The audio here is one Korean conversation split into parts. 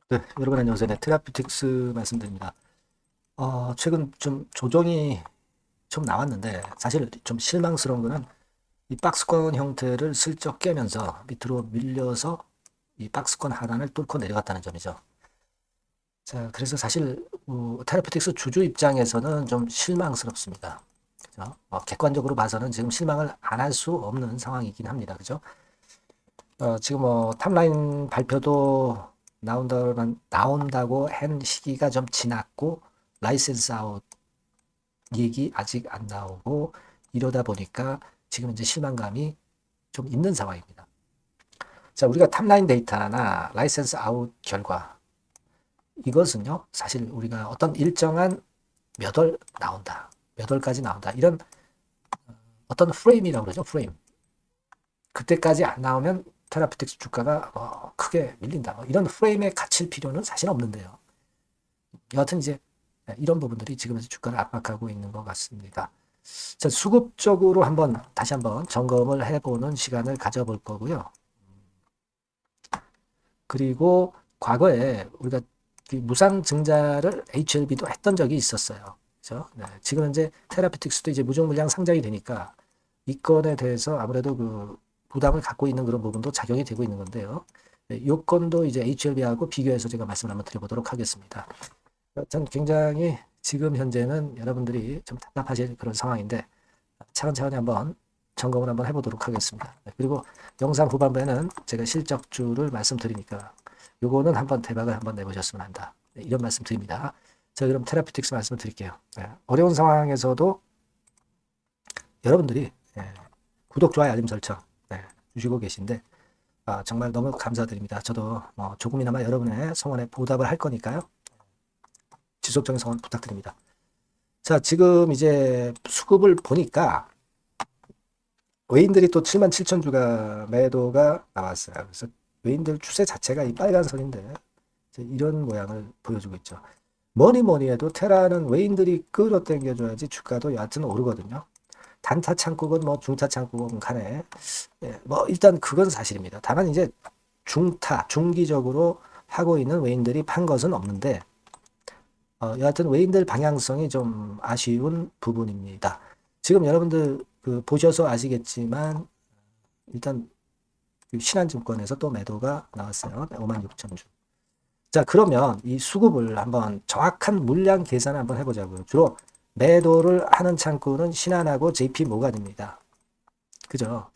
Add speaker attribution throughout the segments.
Speaker 1: 네, 여러분 안녕하세요. 네, 테라피틱스 말씀드립니다. 최근 좀 조정이 좀 나왔는데 사실 좀 실망스러운 거는 이 박스권 형태를 슬쩍 깨면서 밑으로 밀려서 이 박스권 하단을 뚫고 내려갔다는 점이죠. 자, 그래서 사실 테라피틱스 주주 입장에서는 좀 실망스럽습니다. 그죠? 객관적으로 봐서는 지금 실망을 안 할 수 없는 상황이긴 합니다. 그죠? 지금 탑라인 발표도 나온다고 한 시기가 좀 지났고, 라이센스 아웃 얘기 아직 안 나오고, 이러다 보니까 지금 이제 실망감이 좀 있는 상황입니다. 자, 우리가 탑라인 데이터나 라이센스 아웃 결과, 이것은요, 사실 우리가 어떤 일정한 몇 월 나온다, 몇 월까지 나온다, 이런 어떤 프레임이라고 그러죠, 프레임. 그때까지 안 나오면 테라피틱스 주가가 크게 밀린다. 이런 프레임에 갇힐 필요는 사실 없는데요. 여하튼 이제 이런 부분들이 지금 주가를 압박하고 있는 것 같습니다. 자, 수급적으로 다시 한번 점검을 해보는 시간을 가져볼 거고요. 그리고 과거에 우리가 무상증자를 HLB도 했던 적이 있었어요. 그죠? 네, 지금은 이제 테라피틱스도 이제 무중물량 상장이 되니까 이 건에 대해서 아무래도 그 부담을 갖고 있는 그런 부분도 작용이 되고 있는 건데요. 네, 이 건도 이제 HLB하고 비교해서 제가 말씀을 한번 드려보도록 하겠습니다. 전 굉장히 지금 현재는 여러분들이 좀 답답하실 그런 상황인데 차근차근히 한번 점검을 한번 해보도록 하겠습니다. 네, 그리고 영상 후반부에는 제가 실적주를 말씀드리니까 요거는 한번 대박을 한번 내보셨으면 한다. 네, 이런 말씀 드립니다. 자, 그럼 테라피틱스 말씀을 드릴게요. 네, 어려운 상황에서도 여러분들이 구독, 좋아요, 알림 설정 주시고 계신데 정말 너무 감사드립니다. 저도 조금이나마 여러분의 성원에 보답을 할 거니까요. 지속적인 성원 부탁드립니다. 자, 지금 이제 수급을 보니까 외인들이 또 7만 7천 주가 매도가 나왔어요. 그래서 외인들 추세 자체가 이 빨간 선인데 이런 모양을 보여주고 있죠. 뭐니 뭐니 해도 테라는 외인들이 끌어당겨줘야지 주가도 여하튼 오르거든요. 단타 창국은 뭐 중타 창국은 간에 뭐 일단 그건 사실입니다. 다만 이제 중타 중기적으로 하고 있는 외인들이 판 것은 없는데 여하튼 외인들 방향성이 좀 아쉬운 부분입니다. 지금 여러분들 보셔서 아시겠지만 일단 신한증권에서 또 매도가 나왔어요. 5만 6천 주. 자, 그러면 이 수급을 한번 정확한 물량 계산을 한번 해보자고요. 주로 매도를 하는 창구는 신한하고 JP모간입니다. 그죠?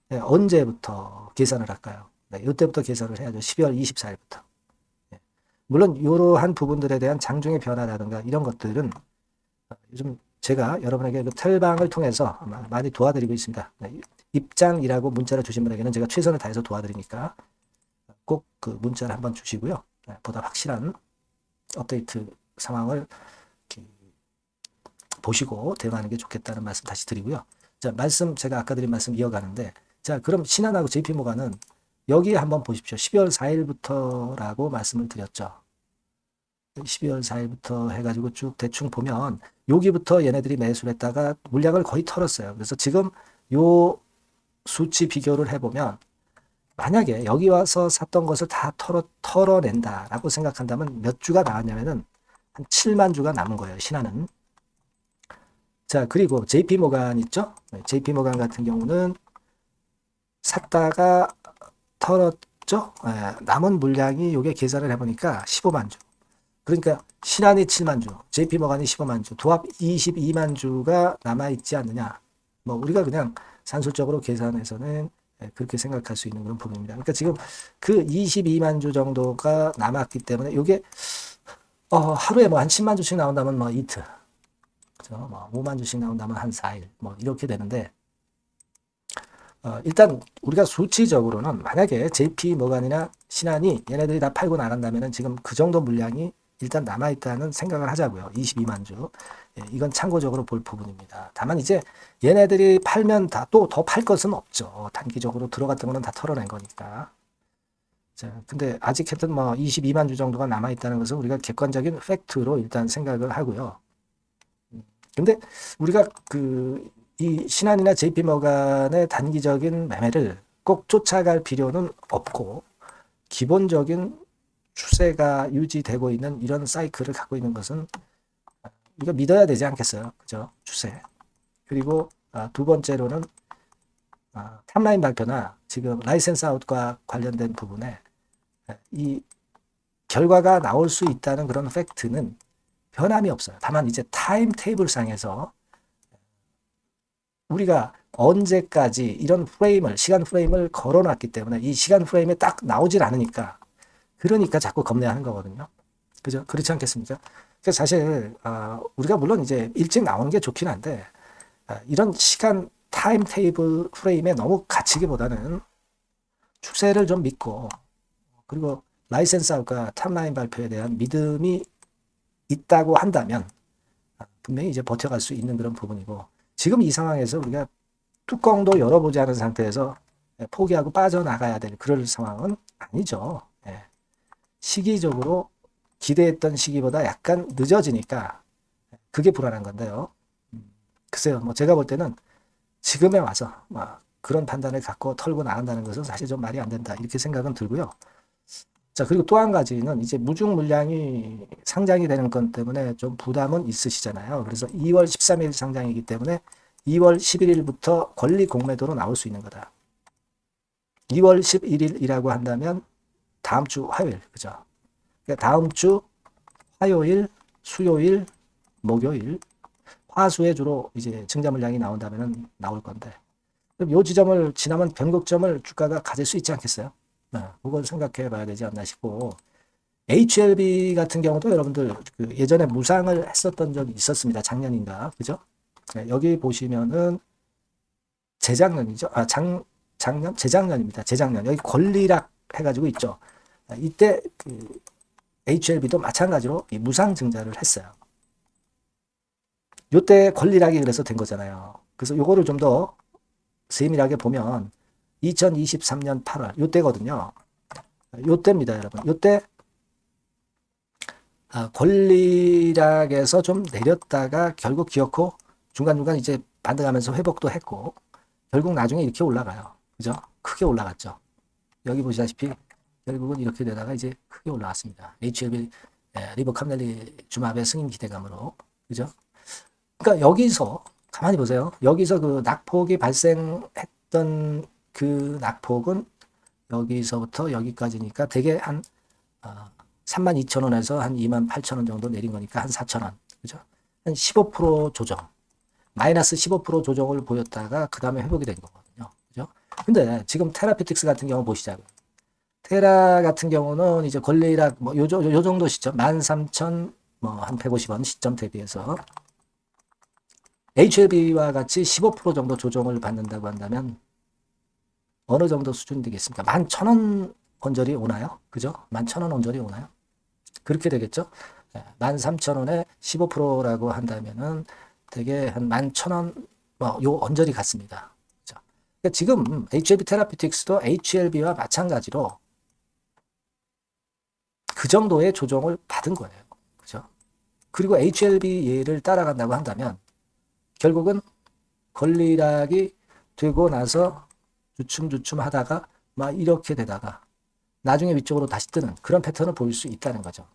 Speaker 1: 네, 언제부터 계산을 할까요? 네, 이때부터 계산을 해야죠. 12월 24일부터. 네. 물론 이러한 부분들에 대한 장중의 변화라든가 이런 것들은 요즘 제가 여러분에게 그 텔방을 통해서 많이 도와드리고 있습니다. 네, 입장이라고 문자를 주신 분에게는 제가 최선을 다해서 도와드리니까 꼭 그 문자를 한번 주시고요. 네, 보다 확실한 업데이트 상황을 보시고 대응하는 게 좋겠다는 말씀 다시 드리고요. 자, 제가 아까 드린 말씀 이어가는데, 자, 그럼 신한하고 JP모간은 여기에 한번 보십시오. 12월 4일부터라고 말씀을 드렸죠. 12월 4일부터 해가지고 쭉 대충 보면 여기부터 얘네들이 매수를 했다가 물량을 거의 털었어요. 그래서 지금 요 수치 비교를 해보면 만약에 여기 와서 샀던 것을 다 털어낸다라고 생각한다면 몇 주가 나왔냐면은 한 7만 주가 남은 거예요. 신한은. 자, 그리고 JP모간 있죠? JP모간 같은 경우는 샀다가 털었죠? 남은 물량이 요게 계산을 해보니까 15만 주. 그러니까 신한이 7만 주, JP모간이 15만 주, 도합 22만 주가 남아있지 않느냐. 뭐 우리가 그냥 산술적으로 계산해서는 그렇게 생각할 수 있는 그런 부분입니다. 그러니까 지금 그 22만 주 정도가 남았기 때문에 이게 하루에 뭐 한 10만 주씩 나온다면 뭐 이틀, 그죠? 뭐 5만 주씩 나온다면 한 4일, 뭐 이렇게 되는데 일단 우리가 수치적으로는 만약에 JP모간이나 신한이 얘네들이 다 팔고 나간다면 지금 그 정도 물량이 일단 남아있다는 생각을 하자고요. 22만 주. 이건 참고적으로 볼 부분입니다. 다만 이제 얘네들이 팔면 다 또 더 팔 것은 없죠. 단기적으로 들어갔던 거는 다 털어낸 거니까. 자, 근데 아직 하여튼 뭐 22만 주 정도가 남아있다는 것은 우리가 객관적인 팩트로 일단 생각을 하고요. 근데 우리가 이 신한이나 JP모간의 단기적인 매매를 꼭 쫓아갈 필요는 없고 기본적인 추세가 유지되고 있는 이런 사이클을 갖고 있는 것은 우리가 믿어야 되지 않겠어요? 그죠? 추세. 그리고 두 번째로는 탑라인 발표나 지금 라이센스 아웃과 관련된 부분에 이 결과가 나올 수 있다는 그런 팩트는 변함이 없어요. 다만 이제 타임 테이블 상에서 우리가 언제까지 이런 프레임을, 시간 프레임을 걸어놨기 때문에 이 시간 프레임에 딱 나오질 않으니까 그러니까 자꾸 겁내하는 거거든요. 그죠? 그렇지 않겠습니까? 그래서 사실 우리가 물론 이제 일찍 나오는 게 좋긴 한데 이런 시간 타임 테이블 프레임에 너무 갇히기보다는 추세를 좀 믿고 그리고 라이센스 아웃과 탑라인 발표에 대한 믿음이 있다고 한다면 분명히 이제 버텨갈 수 있는 그런 부분이고 지금 이 상황에서 우리가 뚜껑도 열어보지 않은 상태에서 포기하고 빠져나가야 될 그럴 상황은 아니죠. 시기적으로 기대했던 시기보다 약간 늦어지니까 그게 불안한 건데요. 글쎄요, 뭐 제가 볼 때는 지금에 와서 그런 판단을 갖고 털고 나간다는 것은 사실 좀 말이 안 된다 이렇게 생각은 들고요. 자, 그리고 또 한 가지는 이제 무중 물량이 상장이 되는 것 때문에 좀 부담은 있으시잖아요. 그래서 2월 13일 상장이기 때문에 2월 11일부터 권리 공매도로 나올 수 있는 거다. 2월 11일이라고 한다면 다음 주 화요일, 그죠? 그러니까 다음 주 화요일, 수요일, 목요일, 화수에 주로 이제 증자 물량이 나온다면 나올 건데, 그럼 요 지점을 지나면 변곡점을 주가가 가질 수 있지 않겠어요? 그걸 생각해 봐야 되지 않나 싶고, HLB 같은 경우도 여러분들 그 예전에 무상을 했었던 적이 있었습니다. 작년인가, 그죠? 여기 보시면은 재작년이죠. 작년? 재작년입니다. 재작년. 여기 권리락 해가지고 있죠. 이때 그 HLB도 마찬가지로 이 무상 증자를 했어요. 요때 권리락이 그래서 된 거잖아요. 그래서 요거를 좀 더 세밀하게 보면 2023년 8월 요때거든요. 요때입니다, 여러분. 요때 권리락에서 좀 내렸다가 결국 기어코 중간중간 이제 반등하면서 회복도 했고 결국 나중에 이렇게 올라가요. 그죠? 크게 올라갔죠. 여기 보시다시피 결국은 이렇게 되다가 이제 크게 올라왔습니다. HLB 리버 캄넬리 주마의 승인 기대감으로. 그죠? 그러니까 여기서 가만히 보세요. 여기서 그 낙폭이 발생했던 그 낙폭은 여기서부터 여기까지니까 대개 한 32,000원에서 한 28,000원 정도 내린 거니까 한 4,000원. 그죠? 한 15% 조정. 마이너스 15% 조정을 보였다가 그 다음에 회복이 된 거거든요. 그죠? 근데 지금 테라피틱스 같은 경우 보시자고요. 테라 같은 경우는 이제 권리락 요 정도 시점 13,000 한 150원 시점 대비해서 HLB와 같이 15% 정도 조정을 받는다고 한다면 어느 정도 수준 되겠습니까? 11,000원 언저리 오나요? 그죠? 11,000원 언저리 오나요? 그렇게 되겠죠? 13,000원에 15%라고 한다면은 되게 한 11,000원 요 언저리 같습니다. 그죠? 그러니까 지금 HLB 테라피틱스도 HLB와 마찬가지로 그 정도의 조정을 받은 거예요. 그죠? 그리고 HLB 예를 따라간다고 한다면 결국은 권리락이 되고 나서 주춤주춤 하다가 막 이렇게 되다가 나중에 위쪽으로 다시 뜨는 그런 패턴을 보일 수 있다는 거죠.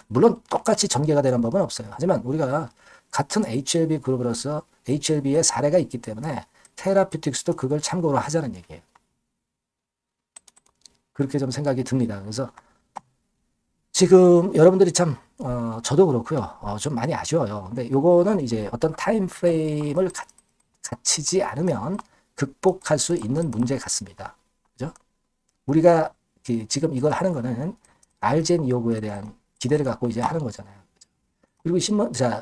Speaker 1: 물론 똑같이 전개가 되는 법은 없어요. 하지만 우리가 같은 HLB 그룹으로서 HLB의 사례가 있기 때문에 테라피틱스도 그걸 참고로 하자는 얘기예요. 그렇게 좀 생각이 듭니다. 그래서 지금 여러분들이 참 저도 그렇고요. 좀 많이 아쉬워요. 근데 요거는 이제 어떤 타임 프레임을 갖추지 않으면 극복할 수 있는 문제 같습니다. 그죠? 우리가 지금 이걸 하는 거는 알젠 요구에 대한 기대를 갖고 이제 하는 거잖아요. 그리고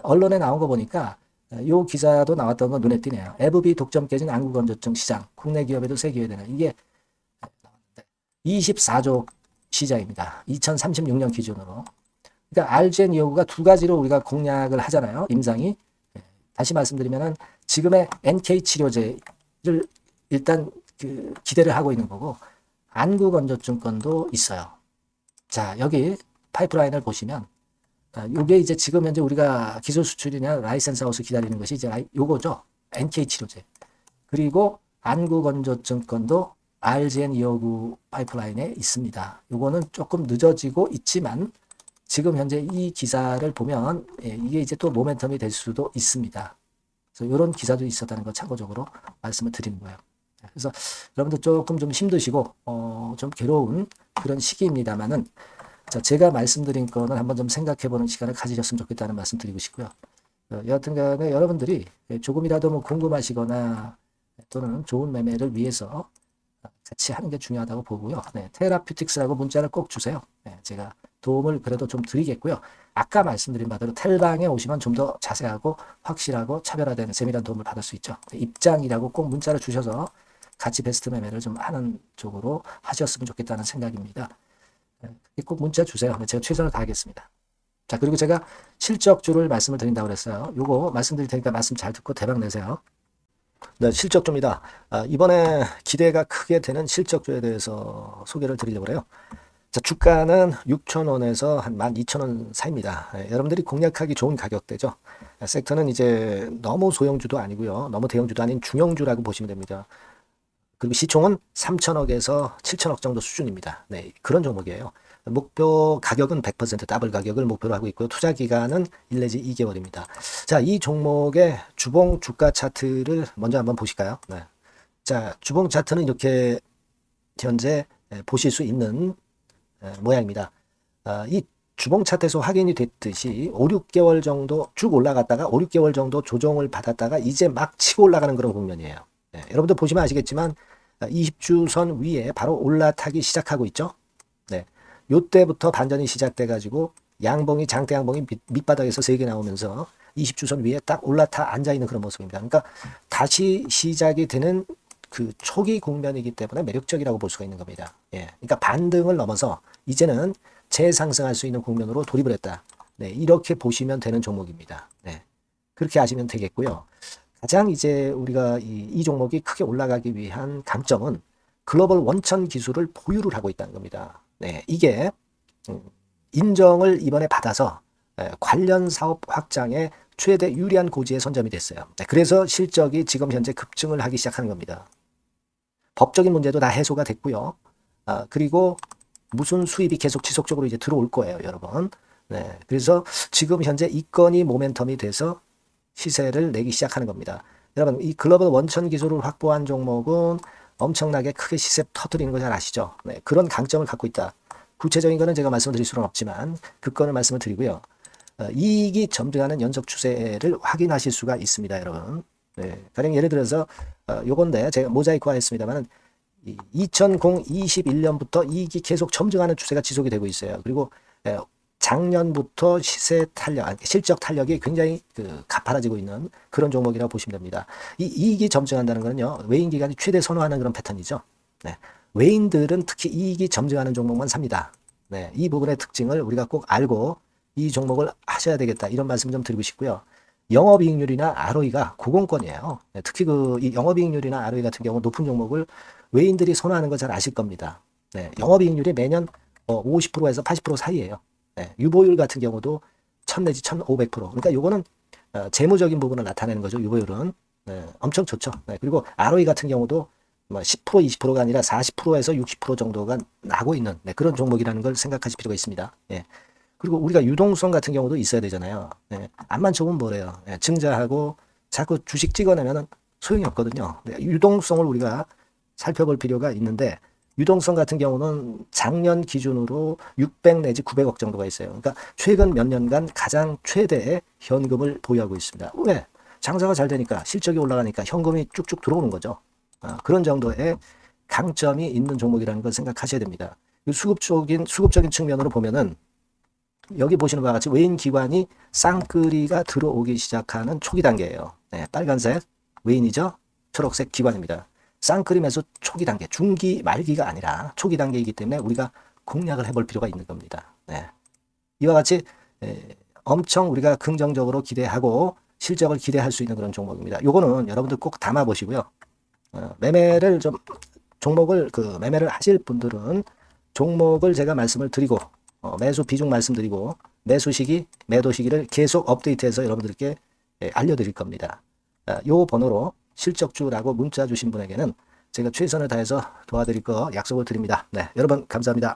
Speaker 1: 언론에 나온 거 보니까 요 기사도 나왔던 거 눈에 띄네요. FB 독점 깨진 안구건조증 시장, 국내 기업에도 세계화되는 이게 24조 시장입니다. 2036년 기준으로. 그러니까 알젠 요구가 두 가지로 우리가 공략을 하잖아요. 임상이. 다시 말씀드리면은 지금의 NK 치료제를 일단 기대를 하고 있는 거고 안구건조증 건도 있어요. 자, 여기 파이프라인을 보시면 이게 이제 지금 현재 우리가 기술 수출이나 라이센스 하우스 기다리는 것이 이제 요거죠. NK 치료제. 그리고 안구건조증 건도 RGN 259 파이프라인에 있습니다. 요거는 조금 늦어지고 있지만 지금 현재 이 기사를 보면 이게 이제 또 모멘텀이 될 수도 있습니다. 그래서 이런 기사도 있었다는 거 참고적으로 말씀을 드리는 거예요. 그래서 여러분들 조금 좀 힘드시고 좀 괴로운 그런 시기입니다만은 제가 말씀드린 거는 한번 좀 생각해보는 시간을 가지셨으면 좋겠다는 말씀 드리고 싶고요. 여하튼 간에 여러분들이 조금이라도 뭐 궁금하시거나 또는 좋은 매매를 위해서 같이 하는 게 중요하다고 보고요. 네, 테라퓨틱스라고 문자를 꼭 주세요. 네, 제가 도움을 그래도 좀 드리겠고요. 아까 말씀드린 바대로 텔방에 오시면 좀 더 자세하고 확실하고 차별화된 세밀한 도움을 받을 수 있죠. 네, 입장이라고 꼭 문자를 주셔서 같이 베스트 매매를 좀 하는 쪽으로 하셨으면 좋겠다는 생각입니다. 네, 꼭 문자 주세요. 네, 제가 최선을 다하겠습니다. 자, 그리고 제가 실적주를 말씀을 드린다고 그랬어요. 요거 말씀드릴 테니까 말씀 잘 듣고 대박 내세요. 네, 실적주입니다. 이번에 기대가 크게 되는 실적주에 대해서 소개를 드리려고 해요. 자, 주가는 6,000원에서 한 12,000원 사이입니다. 여러분들이 공략하기 좋은 가격대죠. 섹터는 이제 너무 소형주도 아니고요. 너무 대형주도 아닌 중형주라고 보시면 됩니다. 그리고 시총은 3천억에서 7천억 정도 수준입니다. 네, 그런 종목이에요. 목표 가격은 100% 더블 가격을 목표로 하고 있고요. 투자 기간은 1 내지 2개월입니다. 자, 이 종목의 주봉 주가 차트를 먼저 한번 보실까요? 네. 자, 주봉 차트는 이렇게 현재 보실 수 있는 모양입니다. 이 주봉 차트에서 확인이 됐듯이 5, 6개월 정도 쭉 올라갔다가 5, 6개월 정도 조정을 받았다가 이제 막 치고 올라가는 그런 국면이에요. 네, 여러분들 보시면 아시겠지만 20주선 위에 바로 올라타기 시작하고 있죠. 네, 요때부터 반전이 시작돼 가지고 양봉이 장대 양봉이 밑바닥에서 3개 나오면서 20주선 위에 딱 올라타 앉아 있는 그런 모습입니다. 그러니까 다시 시작이 되는 그 초기 국면이기 때문에 매력적이라고 볼 수가 있는 겁니다. 예, 그러니까 반등을 넘어서 이제는 재상승할 수 있는 국면으로 돌입을 했다. 네, 이렇게 보시면 되는 종목입니다. 네, 그렇게 아시면 되겠고요. 가장 이제 우리가 이 종목이 크게 올라가기 위한 강점은 글로벌 원천 기술을 보유를 하고 있다는 겁니다. 네, 이게 인정을 이번에 받아서 관련 사업 확장에 최대 유리한 고지에 선점이 됐어요. 네, 그래서 실적이 지금 현재 급증을 하기 시작하는 겁니다. 법적인 문제도 다 해소가 됐고요. 그리고 무슨 수입이 계속 지속적으로 이제 들어올 거예요, 여러분. 네, 그래서 지금 현재 이 건이 모멘텀이 돼서 시세를 내기 시작하는 겁니다. 여러분, 이 글로벌 원천 기술을 확보한 종목은 엄청나게 크게 시세 터뜨리는 거 잘 아시죠? 네, 그런 강점을 갖고 있다. 구체적인 거는 제가 말씀드릴 수는 없지만 그 건을 말씀을 드리고요. 이익이 점등하는 연속 추세를 확인하실 수가 있습니다, 여러분. 네, 가령 예를 들어서 요건데 제가 모자이크화 했습니다만은 2021년부터 이익이 계속 점증하는 추세가 지속이 되고 있어요. 그리고 작년부터 시세 탄력, 실적 탄력이 굉장히 가파라지고 있는 그런 종목이라고 보시면 됩니다. 이 이익이 점증한다는 거는요, 외인 기관이 최대 선호하는 그런 패턴이죠. 네, 외인들은 특히 이익이 점증하는 종목만 삽니다. 네, 이 부분의 특징을 우리가 꼭 알고 이 종목을 하셔야 되겠다, 이런 말씀 좀 드리고 싶고요. 영업이익률이나 ROE가 고공권이에요. 네, 특히 이 영업이익률이나 ROE 같은 경우 높은 종목을 외인들이 선호하는 거 잘 아실 겁니다. 네, 영업이익률이 매년 50%에서 80% 사이에요. 네, 유보율 같은 경우도 1000 내지 1500%. 그러니까 요거는 재무적인 부분을 나타내는 거죠. 유보율은. 네, 엄청 좋죠. 네, 그리고 ROE 같은 경우도 10% 20%가 아니라 40%에서 60% 정도가 나고 있는 그런 종목이라는 걸 생각하실 필요가 있습니다. 예. 그리고 우리가 유동성 같은 경우도 있어야 되잖아요. 예. 암만 좋으면 뭐래요. 예. 증자하고 자꾸 주식 찍어내면 소용이 없거든요. 네, 유동성을 우리가 살펴볼 필요가 있는데 유동성 같은 경우는 작년 기준으로 600 내지 900억 정도가 있어요. 그러니까 최근 몇 년간 가장 최대의 현금을 보유하고 있습니다. 왜? 장사가 잘 되니까, 실적이 올라가니까 현금이 쭉쭉 들어오는 거죠. 그런 정도의 강점이 있는 종목이라는 걸 생각하셔야 됩니다. 수급적인 측면으로 보면은 여기 보시는 바와 같이 외인 기관이 쌍끌이가 들어오기 시작하는 초기 단계예요. 네, 빨간색 외인이죠. 초록색 기관입니다. 쌍끌이 매수 초기 단계, 중기 말기가 아니라 초기 단계이기 때문에 우리가 공략을 해볼 필요가 있는 겁니다. 네. 이와 같이 엄청 우리가 긍정적으로 기대하고 실적을 기대할 수 있는 그런 종목입니다. 요거는 여러분들 꼭 담아 보시고요. 매매를 좀 종목을 매매를 하실 분들은 종목을 제가 말씀을 드리고 매수 비중 말씀드리고 매수 시기, 매도 시기를 계속 업데이트해서 여러분들께 알려드릴 겁니다. 요 번호로 실적주라고 문자 주신 분에게는 제가 최선을 다해서 도와드릴 거 약속을 드립니다. 네, 여러분 감사합니다.